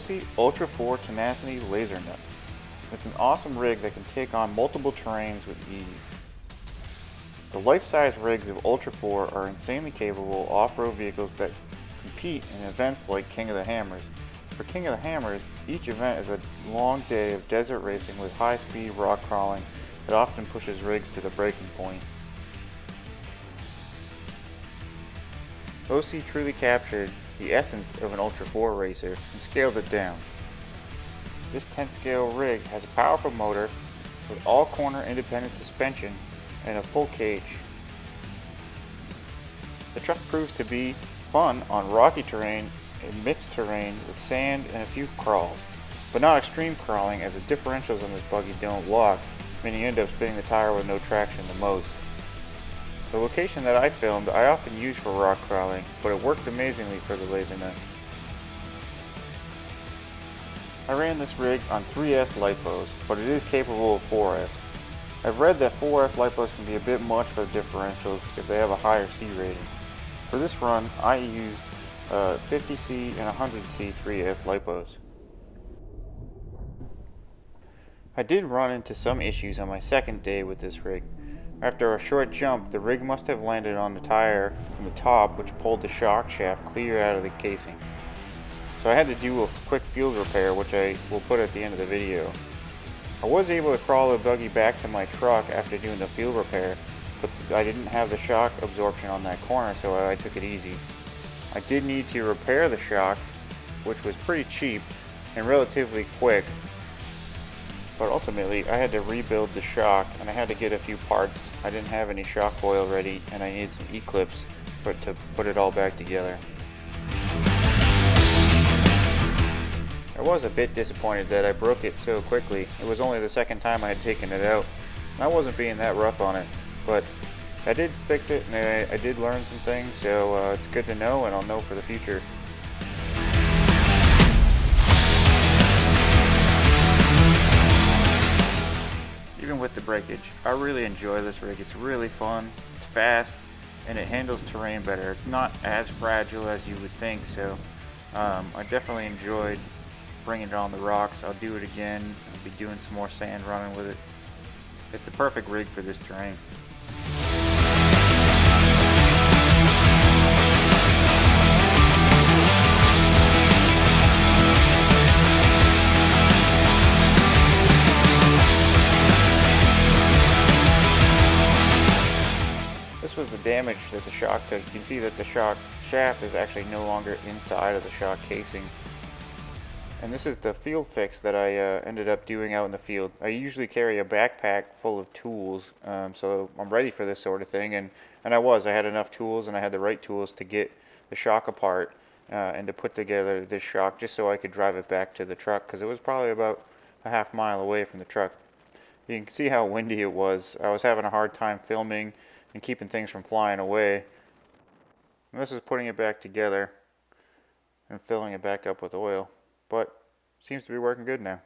Losi Ultra 4 Tenacity Lasernut. It's an awesome rig that can take on multiple terrains with ease. The life-size rigs of Ultra 4 are insanely capable off-road vehicles that compete in events like King of the Hammers. For King of the Hammers, each event is a long day of desert racing with high-speed rock crawling that often pushes rigs to the breaking point. Losi truly captured the essence of an Ultra 4 racer and scaled it down. This 10-scale rig has a powerful motor with all-corner independent suspension and a full cage. The truck proves to be fun on rocky terrain and mixed terrain with sand and a few crawls, but not extreme crawling as the differentials on this buggy don't lock, meaning you end up spinning the tire with no traction the most. The location that I filmed I often use for rock crawling, but it worked amazingly for the Lasernut. I ran this rig on 3S lipos, but it is capable of 4S. I've read that 4S lipos can be a bit much for the differentials if they have a higher C rating. For this run, I used 50C and 100C 3S lipos. I did run into some issues on my second day with this rig. After a short jump, the rig must have landed on the tire from the top, which pulled the shock shaft clear out of the casing. So I had to do a quick field repair, which I will put at the end of the video. I was able to crawl the buggy back to my truck after doing the field repair, but I didn't have the shock absorption on that corner, so I took it easy. I did need to repair the shock, which was pretty cheap and relatively quick, but ultimately I had to rebuild the shock and I had to get a few parts. I didn't have any shock oil ready and I needed some E-clips to put it all back together. I was a bit disappointed that I broke it so quickly. It was only the second time I had taken it out. I wasn't being that rough on it, but I did fix it and I did learn some things, so it's good to know, and I'll know for the future. Even with the breakage, I really enjoy this rig. It's really fun, it's fast, and it handles terrain better. It's not as fragile as you would think, so I definitely enjoyed bringing it on the rocks. I'll do it again. I'll be doing some more sand running with it. It's the perfect rig for this terrain. This was the damage that the shock took. You can see that the shock shaft is actually no longer inside of the shock casing. And this is the field fix that I ended up doing out in the field. I usually carry a backpack full of tools, so I'm ready for this sort of thing. And I had enough tools and I had the right tools to get the shock apart and to put together this shock just so I could drive it back to the truck, because it was probably about a half mile away from the truck. You can see how windy it was. I was having a hard time filming and keeping things from flying away. And this is putting it back together and filling it back up with oil. But seems to be working good now.